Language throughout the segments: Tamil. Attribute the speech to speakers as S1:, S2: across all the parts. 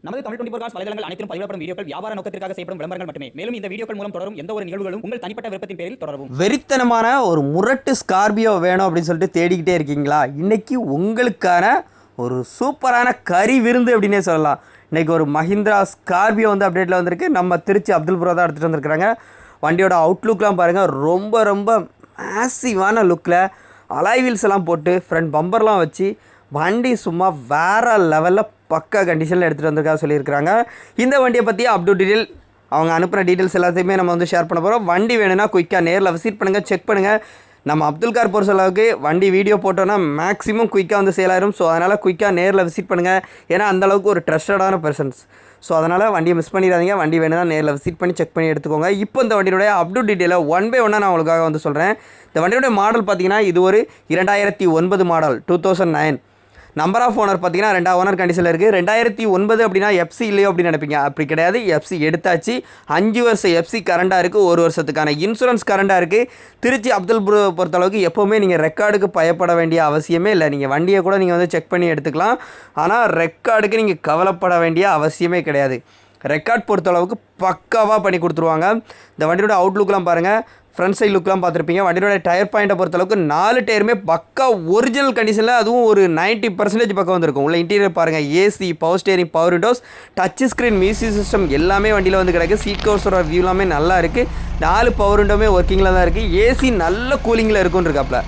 S1: நமது தமிழ் 24 காஸ் வலைதளங்கள் அனைத்தும் பதிவிடப்படும் வீடியோக்கள் வியாபார நோக்கத்திற்காக செய்யப்படும் விளம்பரங்கள் மட்டுமே. மேலும் இந்த வீடியோக்கள் மூலம் தொடரும் எந்த ஒரு நிகழ்வுகளும் உங்கள் தனிப்பட்ட விருப்பத்தின் பேரில் தொடரவும்.
S2: வெறித்தனமான ஒரு முரட்டு ஸ்கார்பியோ வேணும் அப்படின்னு சொல்லிட்டு தேடிக்கிட்டே இருக்கீங்களா? இன்னைக்கு உங்களுக்கான ஒரு சூப்பரான கறி விருந்து அப்படின்னே சொல்லலாம். இன்றைக்கி ஒரு மஹிந்திரா ஸ்கார்பியோ வந்து அப்டேட்டில் வந்திருக்கு. நம்ம திருச்சி அப்துல் ப்ரோ தான் எடுத்துகிட்டு வந்திருக்கிறாங்க. வண்டியோட அவுட்லுக்லாம் பாருங்கள், ரொம்ப ரொம்ப மேசிவான லுக்கில் அலாய் வீல்ஸ் எல்லாம் போட்டு ஃப்ரண்ட் பம்பர்லாம் வச்சு வண்டி சும்மா வேறு லெவலில் பக்கா கண்டிஷனில் எடுத்துகிட்டு வந்திருக்கா சொல்லியிருக்கிறாங்க. இந்த வண்டியை பற்றி அப்டூ டீட்டெயில் அவங்க அனுப்புகிற டீட்டெயில்ஸ் எல்லாத்தையுமே நம்ம வந்து ஷேர் பண்ண போகிறோம். வண்டி வேணும்னா குயிக்காக நேரில் விசிட் பண்ணுங்கள், செக் பண்ணுங்கள். நம்ம அப்துல் கார் பொறுத்த அளவுக்கு வண்டி வீடியோ போட்டோன்னா மேக்ஸிமம் குயிக்காக வந்து சேல் ஆயிரும். ஸோ அதனால் குயிக்காக நேரில் விசிட் பண்ணுங்கள். ஏன்னா அந்தளவுக்கு ஒரு ட்ரஸ்டடான பர்சன்ஸ். ஸோ அதனால் வண்டியை மிஸ் பண்ணிடாதீங்க. வண்டி வேணும்னா நேரில் விசிட் பண்ணி செக் பண்ணி எடுத்துக்கோங்க. இப்போ இந்த வண்டியுடைய அப்டூட் டீட்டெயிலை ஒன் பை ஒன்னாக நான் உங்களுக்காக வந்து சொல்கிறேன். இந்த வண்டியுடைய மாடல் பார்த்தீங்கன்னா இது ஒரு 2009 மாடல், 2009. நம்பர் ஆஃப் ஓனர் பார்த்தீங்கன்னா 2 ஓனர் கண்டிஷனில் இருக்குது. 2009 அப்படின்னா எஃப்சி இல்லையோ அப்படின்னு நினைப்பீங்க. அப்படி கிடையாது, எஃப்சி எடுத்தாச்சு. 5 வருஷம் எஃப்சி கரண்டாக இருக்குது. 1 வருஷத்துக்கான இன்சூரன்ஸ் கரண்டாக இருக்குது. திருச்சி அப்துல் ப்ரோ பொறுத்தளவுக்கு எப்போவுமே நீங்கள் ரெக்கார்டுக்கு பயப்பட வேண்டிய அவசியமே இல்லை. நீங்கள் வண்டியை கூட நீங்கள் வந்து செக் பண்ணி எடுத்துக்கலாம். ஆனால் ரெக்கார்டுக்கு நீங்கள் கவலைப்பட வேண்டிய அவசியமே கிடையாது. ரெக்கார்ட் பொறுத்தளவுக்கு பக்காவாக பண்ணி கொடுத்துருவாங்க. இந்த வண்டியோட அவுட்லுக்லாம் பாருங்கள், ஃப்ரண்ட் சைட் லுக்லாம் பார்த்துருப்பீங்க. வண்டியோட டயர் பாயிண்ட்டை பொறுத்தளவுக்கு 4 டயருமே பக்கா ஒரிஜினல் கண்டிஷனில், அதுவும் ஒரு 90% பக்கம் வந்துருக்கும். உள்ள இன்டீரியர் பாருங்கள், AC, power steering, power Windows, touch screen, music system எல்லாமே வண்டியில் வந்து கிடக்கு. சீட் கவர்ஸோட வியூ எல்லாமே நல்லா இருக்குது. 4 பவர் விண்டோமே ஒர்க்கிங்கில் தான் இருக்குது. ஏசி நல்ல கூலிங்கில் இருக்குன்னு இருக்காப்புல.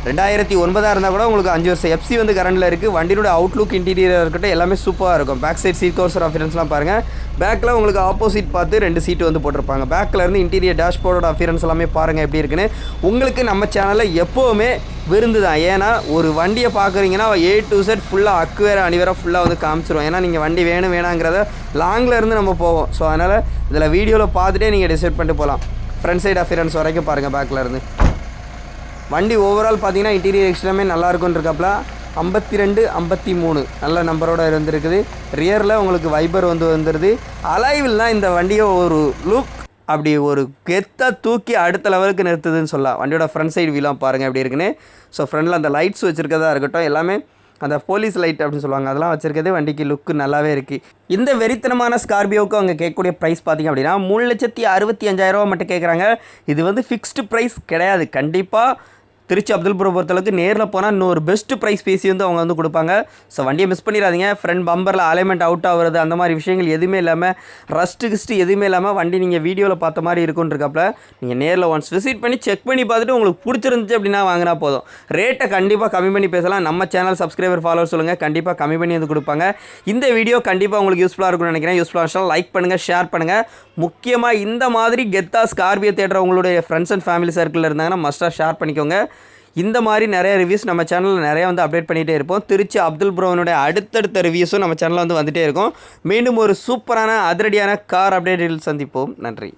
S2: 2009 இருந்தால் கூட உங்களுக்கு 5 வருஷம் எஃப்சி வந்து கரண்டில் இருக்குது. வண்டியோட அவுட்லுக், இன்டீரியர் இருக்கட்டும் எல்லாமே சூப்பராக இருக்கும். பேக் சைட் சீட் கவர்ஸ் அஃபியரன்ஸ்லாம் பாருங்கள். பேக்கில் உங்களுக்கு ஆப்போசிட் பார்த்து 2 சீட்டு வந்து போட்டிருப்பாங்க. பேக்கில் இருந்து இன்டீரியர் டேஷ்போர்டோட அஃபியரன்ஸ் எல்லாமே பாருங்கள் எப்படி இருக்குன்னு. உங்களுக்கு நம்ம சேனலில் எப்போவுமே விருந்து தான். ஏன்னா ஒரு வண்டியை பார்க்குறீங்கன்னா A to Z ஃபுல்லாக அக்குவேர அணிவேர ஃபுல்லாக வந்து காமிச்சிரும். ஏன்னா நீங்கள் வண்டி வேணும் வேணாங்கிறத லாங்கில் இருந்து நம்ம போவோம். ஸோ அதனால் இதில் வீடியோவில் பார்த்துட்டே நீங்கள் டிசைட் பண்ணிட்டு போகலாம். ஃப்ரண்ட் சைடு அஃபியரன்ஸ் வரைக்கும் பாருங்கள். பேக்கில் இருந்து வண்டி ஓவரால் பார்த்தீங்கன்னா இன்டீரியர் எக்ஸ்ட்ராமே நல்லாயிருக்குன்னு இருக்காப்புல. 52, 53 நல்ல நம்பரோடு இருந்துருக்குது. ரியரில் உங்களுக்கு வைபர் வந்து வந்துடுது. அலைவில்னால் இந்த வண்டியை ஒரு லுக் அப்படி ஒரு கெத்தாக தூக்கி அடுத்த லெவலுக்கு நிறுத்துதுன்னு சொல்லலாம். வண்டியோட ஃப்ரண்ட் சைடு வீலாம் பாருங்கள் எப்படி இருக்குன்னு. ஸோ ஃப்ரண்டில் அந்த லைட்ஸ் வச்சுருக்கதா இருக்கட்டும், எல்லாமே அந்த போலீஸ் லைட் அப்படின்னு சொல்லுவாங்க, அதெல்லாம் வச்சுருக்கதே வண்டிக்கு லுக்கு நல்லாவே இருக்குது. இந்த வெறித்தனமான ஸ்கார்பியோவுக்கு அவங்க கேட்கக்கூடிய ப்ரைஸ் பார்த்திங்க அப்படின்னா 3,65,000 மட்டும் கேட்குறாங்க. இது வந்து ஃபிக்ஸ்டு ப்ரைஸ் கிடையாது. கண்டிப்பாக திருச்சி அப்துல் ப்ரோ பொறுத்தளவுக்கு நேரில் போனால் இன்னொரு பெஸ்ட்டு ப்ரைஸ் பேசி வந்து அவங்க வந்து கொடுப்பாங்க. ஸோ வண்டியை மிஸ் பண்ணிடாதீங்க. ஃப்ரண்ட் பம்பரில் அலைன்மெண்ட் அவுட் ஆகுறது அந்த மாதிரி விஷயங்கள் எதுவுமே இல்லாமல், ரஸ்ட்டு எதுவுமே இல்லாமல் வண்டி நீங்கள் வீடியோவில் பார்த்த மாதிரி இருக்குன்னு இருக்காப்புல. நீங்கள் நேரில் ஒன்ஸ் விசிட் பண்ணி செக் பண்ணி பார்த்துட்டு உங்களுக்கு பிடிச்சிருந்துச்சு அப்படின்னா வாங்கினா போதும். ரேட்டை கண்டிப்பாக கம்மி பண்ணி பேசலாம். நம்ம சேனல் சப்ஸ்கிரைபர் ஃபாலோவர் சொல்லுங்கள், கண்டிப்பாக கம்மி பண்ணி வந்து கொடுப்பாங்க. இந்த வீடியோ கண்டிப்பாக உங்களுக்கு யூஸ்ஃபுல்லாக இருக்கும்னு நினைக்கிறேன். யூஸ்ஃபுல்லாக லைக் பண்ணுங்கள், ஷேர் பண்ணுங்கள். முக்கியமாக இந்த மாதிரி கெத்தா ஸ்கார்பியோ தேடுற உங்களுடைய ஃப்ரெண்ட்ஸ் அண்ட் ஃபேமிலி சர்க்கிளில் இருந்தாங்கன்னா மஸ்ட்டாக ஷேர் பண்ணிக்கோங்க. இந்த மாதிரி நிறைய ரிவ்யூஸ் நம்ம சேனலில் நிறைய வந்து அப்டேட் பண்ணிகிட்டே இருப்போம். திருச்சி அப்துல் ப்ரோனுடைய அடுத்தடுத்த ரிவ்யூஸும் நம்ம சேனலில் வந்து வந்துகிட்டே இருக்கும். மீண்டும் ஒரு சூப்பரான அதிரடியான கார் அப்டேட்டில் சந்திப்போம். நன்றி.